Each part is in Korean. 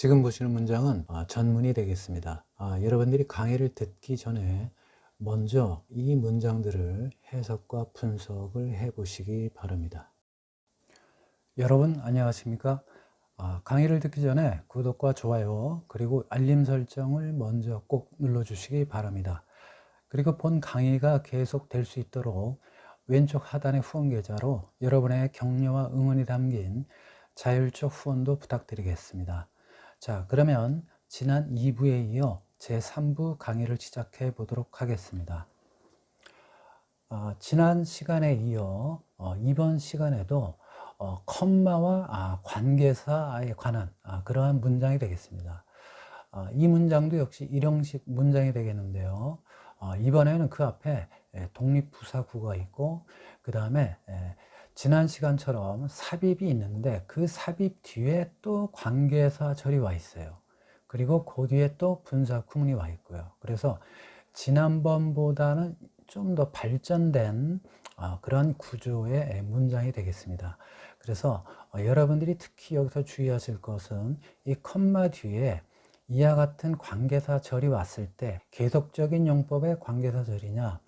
지금 보시는 문장은 전문이 되겠습니다. 여러분들이 강의를 듣기 전에 먼저 이 문장들을 해석과 분석을 해 보시기 바랍니다. 여러분 안녕하십니까? 강의를 듣기 전에 구독과 좋아요 그리고 알림 설정을 먼저 꼭 눌러 주시기 바랍니다. 그리고 본 강의가 계속 될 수 있도록 왼쪽 하단의 후원 계좌로 여러분의 격려와 응원이 담긴 자율적 후원도 부탁드리겠습니다. 자, 그러면 지난 2부에 이어 제3부 강의를 시작해 보도록 하겠습니다. 지난 시간에 이어 이번 시간에도 컴마와 관계사에 관한 그러한 문장이 되겠습니다. 이 문장도 역시 일형식 문장이 되겠는데요. 이번에는 그 앞에 독립부사구가 있고 그 다음에 지난 시간처럼 삽입이 있는데 그 삽입 뒤에 또 관계사 절이 와 있어요. 그리고 그 뒤에 또 분사 구문이 와 있고요. 그래서 지난번보다는 좀 더 발전된 그런 구조의 문장이 되겠습니다. 그래서 여러분들이 특히 여기서 주의하실 것은 이 컴마 뒤에 이와 같은 관계사 절이 왔을 때 계속적인 용법의 관계사 절이냐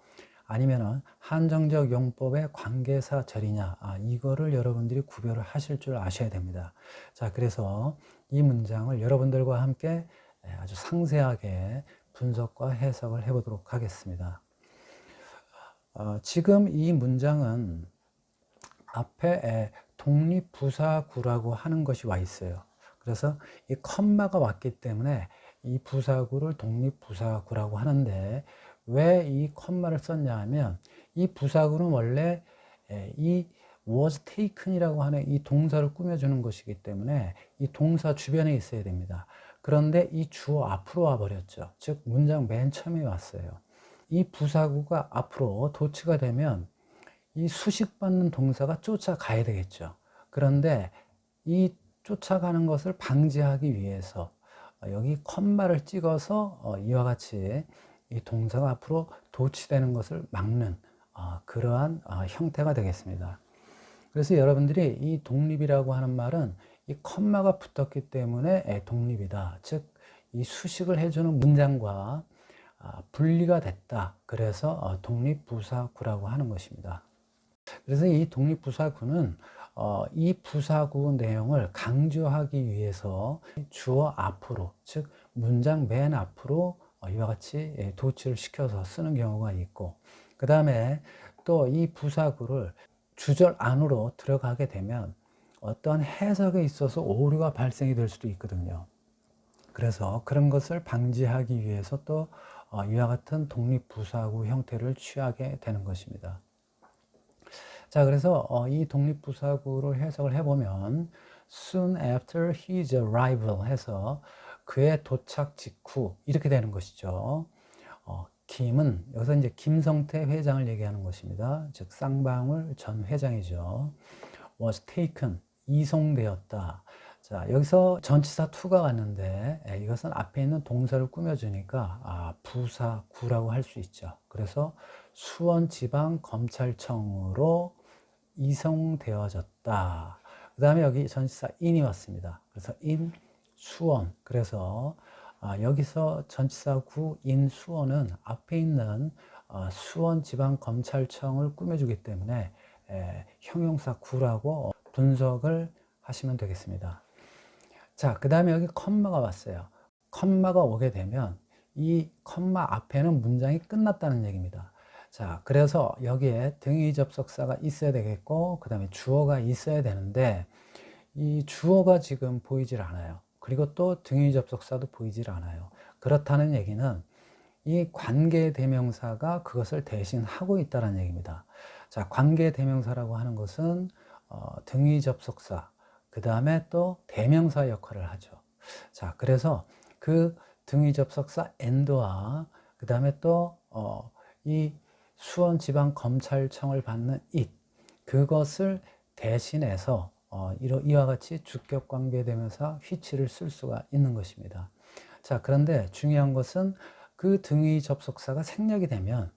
아니면은 한정적 용법의 관계사 절이냐 이거를 여러분들이 구별을 하실 줄 아셔야 됩니다. 자, 그래서 이 문장을 여러분들과 함께 아주 상세하게 분석과 해석을 해 보도록 하겠습니다. 지금 이 문장은 앞에 독립부사구라고 하는 것이 와 있어요. 그래서 이 컴마가 왔기 때문에 이 부사구를 독립부사구라고 하는데 왜 이 컴마를 썼냐 하면 이 부사구는 원래 이 was taken이라고 하는 이 동사를 꾸며주는 것이기 때문에 이 동사 주변에 있어야 됩니다. 그런데 이 주어 앞으로 와버렸죠. 즉 문장 맨 처음에 왔어요. 이 부사구가 앞으로 도치가 되면 이 수식받는 동사가 쫓아가야 되겠죠. 그런데 이 쫓아가는 것을 방지하기 위해서 여기 컴마를 찍어서 이와 같이 이 동사가 앞으로 도치되는 것을 막는 그러한 형태가 되겠습니다. 그래서 여러분들이 이 독립이라고 하는 말은 이 컴마가 붙었기 때문에 독립이다. 즉 이 수식을 해주는 문장과 분리가 됐다. 그래서 독립부사구라고 하는 것입니다. 그래서 이 독립부사구는 이 부사구 내용을 강조하기 위해서 주어 앞으로, 즉 문장 맨 앞으로 이와 같이 도치를 시켜서 쓰는 경우가 있고, 그 다음에 또 이 부사구를 주절 안으로 들어가게 되면 어떤 해석에 있어서 오류가 발생이 될 수도 있거든요. 그래서 그런 것을 방지하기 위해서 또 이와 같은 독립부사구 형태를 취하게 되는 것입니다. 자, 그래서 이 독립부사구를 해석을 해보면 soon after his arrival 해서 그의 도착 직후 이렇게 되는 것이죠. 김은 여기서 이제 김성태 회장을 얘기하는 것입니다. 즉 쌍방울 전 회장이죠. was taken 이송되었다. 자, 여기서 전치사 to가 왔는데 이것은 앞에 있는 동사를 꾸며주니까 부사구라고 할 수 있죠. 그래서 수원지방검찰청으로 이송되어졌다. 그 다음에 여기 전치사 in이 왔습니다. 그래서 in 수원. 그래서 여기서 전치사구 in 수원은 앞에 있는 수원지방검찰청을 꾸며주기 때문에 형용사 구라고 분석을 하시면 되겠습니다. 자, 그 다음에 여기 컴마가 왔어요. 컴마가 오게 되면 이 컴마 앞에는 문장이 끝났다는 얘기입니다. 자, 그래서 여기에 등위 접속사가 있어야 되겠고 그 다음에 주어가 있어야 되는데 이 주어가 지금 보이질 않아요. 그리고 또 등위 접속사도 보이질 않아요. 그렇다는 얘기는 이 관계대명사가 그것을 대신하고 있다는 얘기입니다. 자, 관계대명사라고 하는 것은 등위 접속사, 그 다음에 또 대명사 역할을 하죠. 자, 그래서 그 등위 접속사 and와 그 다음에 또 이 수원지방검찰청을 받는 it, 그것을 대신해서 이와 같이 주격 관계대명사 which를 쓸 수가 있는 것입니다. 자, 그런데 중요한 것은 그 등위 접속사가 생략이 되면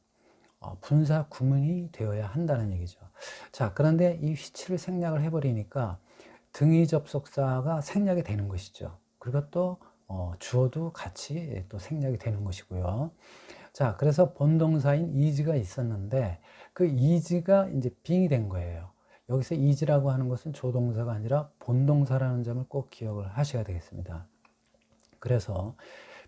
분사 구문이 되어야 한다는 얘기죠. 자, 그런데 이 which를 생략을 해버리니까 등위 접속사가 생략이 되는 것이죠. 그리고 또 주어도 같이 또 생략이 되는 것이고요. 자, 그래서 본동사인 is가 있었는데 그 is가 이제 being이 된 거예요. 여기서 is라고 하는 것은 조동사가 아니라 본동사라는 점을 꼭 기억을 하셔야 되겠습니다. 그래서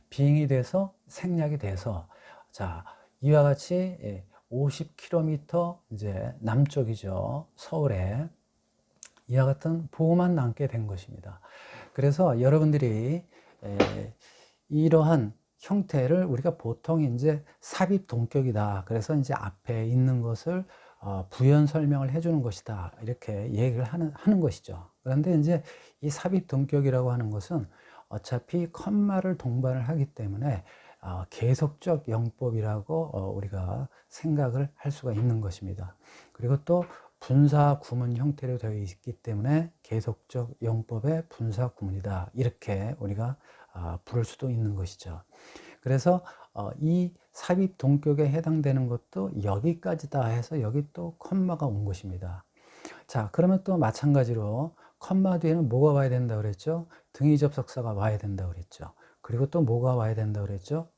being이 돼서 생략이 돼서 자, 이와 같이 50km 이제 남쪽이죠. 서울에 이와 같은 보고만 남게 된 것입니다. 그래서 여러분들이 이러한 형태를 우리가 보통 이제 삽입 동격이다. 그래서 이제 앞에 있는 것을 부연 설명을 해주는 것이다. 이렇게 얘기를 하는 것이죠. 그런데 이제 이 삽입 동격이라고 하는 것은 어차피 컴마를 동반을 하기 때문에 계속적 영법이라고 우리가 생각을 할 수가 있는 것입니다. 그리고 또 분사 구문 형태로 되어 있기 때문에 계속적 영법의 분사 구문이다. 이렇게 우리가 부를 수도 있는 것이죠. 그래서 이 삽입 동격에 해당되는 것도 여기까지다 해서 여기 또 컴마가 온 것입니다. 자, 그러면 또 마찬가지로 컴마 뒤에는 뭐가 와야 된다 그랬죠? 등위 접속사가 와야 된다 그랬죠. 그리고 또 뭐가 와야 된다 그랬죠?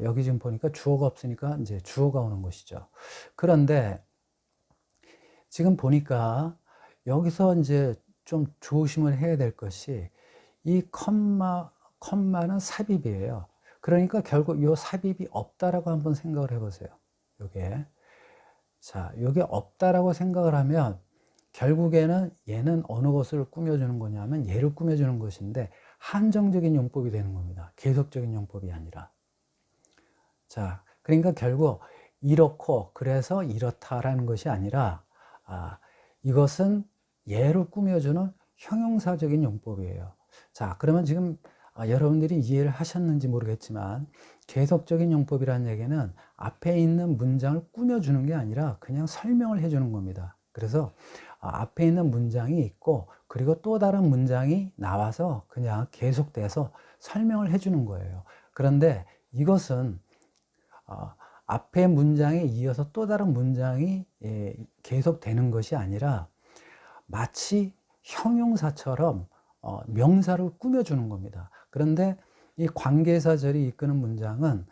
여기 지금 보니까 주어가 없으니까 이제 주어가 오는 것이죠. 그런데 지금 보니까 여기서 이제 좀 조심을 해야 될 것이 이 컴마는 삽입이에요. 그러니까 결국 이 삽입이 없다라고 한번 생각을 해보세요. 요게. 자, 요게 없다라고 생각을 하면 결국에는 얘는 어느 것을 꾸며주는 거냐면 얘를 꾸며주는 것인데 한정적인 용법이 되는 겁니다. 계속적인 용법이 아니라. 자, 그러니까 결국 이렇고 그래서 이렇다라는 것이 아니라 이것은 얘를 꾸며주는 형용사적인 용법이에요. 자, 그러면 지금 여러분들이 이해를 하셨는지 모르겠지만 계속적인 용법이라는 얘기는 앞에 있는 문장을 꾸며주는 게 아니라 그냥 설명을 해주는 겁니다. 그래서 앞에 있는 문장이 있고 그리고 또 다른 문장이 나와서 그냥 계속돼서 설명을 해주는 거예요. 그런데 이것은 앞에 문장에 이어서 또 다른 문장이 계속되는 것이 아니라 마치 형용사처럼 명사를 꾸며주는 겁니다. 그런데 이 관계사절이 이끄는 문장은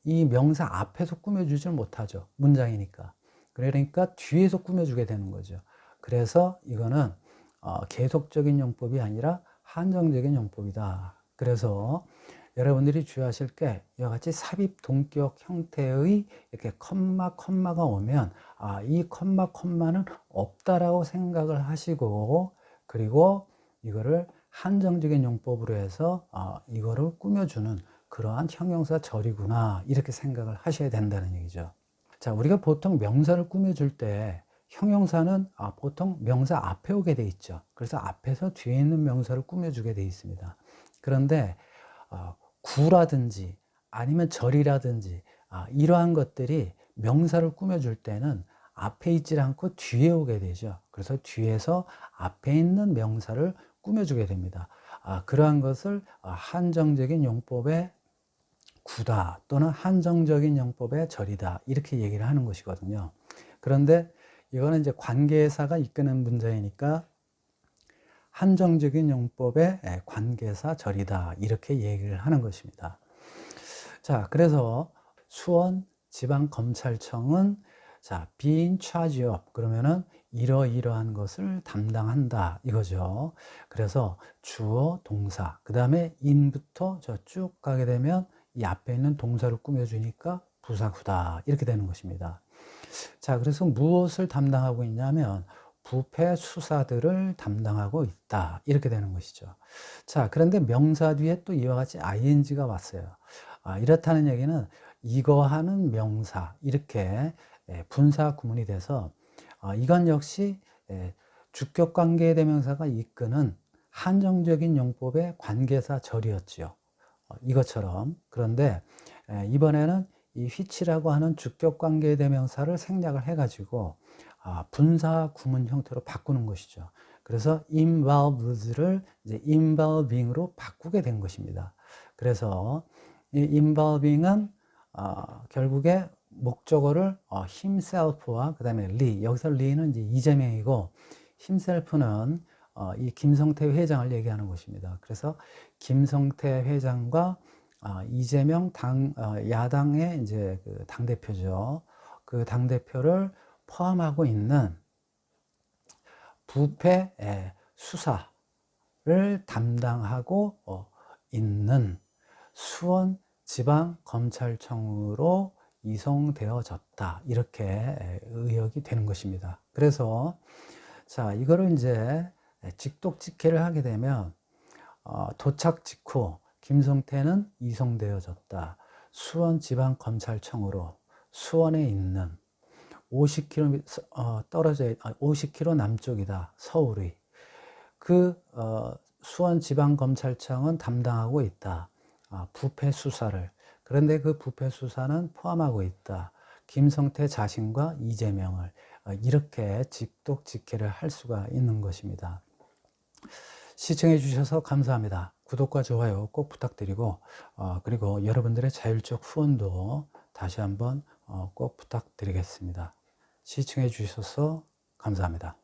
이 명사 앞에서 꾸며주질 못하죠. 문장이니까. 그러니까 뒤에서 꾸며주게 되는 거죠. 그래서 이거는 계속적인 용법이 아니라 한정적인 용법이다. 그래서 여러분들이 주의하실 게 이와 같이 삽입 동격 형태의 이렇게 컴마가 오면 이 컴마는 없다라고 생각을 하시고 그리고 이거를 한정적인 용법으로 해서 이거를 꾸며주는 그러한 형용사 절이구나 이렇게 생각을 하셔야 된다는 얘기죠. 자, 우리가 보통 명사를 꾸며줄 때 형용사는 보통 명사 앞에 오게 돼 있죠. 그래서 앞에서 뒤에 있는 명사를 꾸며주게 돼 있습니다. 그런데 구라든지 아니면 절이라든지 이러한 것들이 명사를 꾸며줄 때는 앞에 있지 않고 뒤에 오게 되죠. 그래서 뒤에서 앞에 있는 명사를 꾸며주게 됩니다. 그러한 것을 한정적인 용법의 구다 또는 한정적인 용법의 절이다 이렇게 얘기를 하는 것이거든요. 그런데 이거는 이제 관계사가 이끄는 문제이니까 한정적인 용법의 관계사 절이다 이렇게 얘기를 하는 것입니다. 자, 그래서 수원 지방검찰청은 자, be in charge of 그러면은 이러이러한 것을 담당한다 이거죠. 그래서 주어, 동사, 그 다음에 in부터 저 쭉 가게 되면 이 앞에 있는 동사를 꾸며주니까 부사구다 이렇게 되는 것입니다. 자, 그래서 무엇을 담당하고 있냐면 부패 수사들을 담당하고 있다 이렇게 되는 것이죠. 자, 그런데 명사 뒤에 또 이와 같이 ing가 왔어요. 이렇다는 얘기는 이거 하는 명사 이렇게 분사 구문이 돼서 이건 역시 주격 관계 대명사가 이끄는 한정적인 용법의 관계사 절이었지요. 이것처럼. 그런데 이번에는 이 which라고 하는 주격 관계 대명사를 생략을 해가지고 분사 구문 형태로 바꾸는 것이죠. 그래서 involved를 이제 involving으로 바꾸게 된 것입니다. 그래서 이 involving은 결국에 목적어를 himself와 그 다음에 리, 여기서 리는 이제 이재명이고 himself는 이 김성태 회장을 얘기하는 것입니다. 그래서 김성태 회장과 이재명 야당의 이제 그 당대표죠. 그 당대표를 포함하고 있는 부패 수사를 담당하고 있는 수원지방검찰청으로 이송되어졌다. 이렇게 의혹이 되는 것입니다. 그래서 자, 이거를 이제 직독직해를 하게 되면 도착 직후 김성태는 이송되어졌다. 수원지방검찰청으로 수원에 있는 50km 떨어져 50km 남쪽이다. 서울의 그 수원지방검찰청은 담당하고 있다. 부패 수사를. 그런데 그 부패 수사는 포함하고 있다. 김성태 자신과 이재명을 이렇게 직독직해를 할 수가 있는 것입니다. 시청해 주셔서 감사합니다. 구독과 좋아요 꼭 부탁드리고 그리고 여러분들의 자율적 후원도 다시 한번 꼭 부탁드리겠습니다. 시청해 주셔서 감사합니다.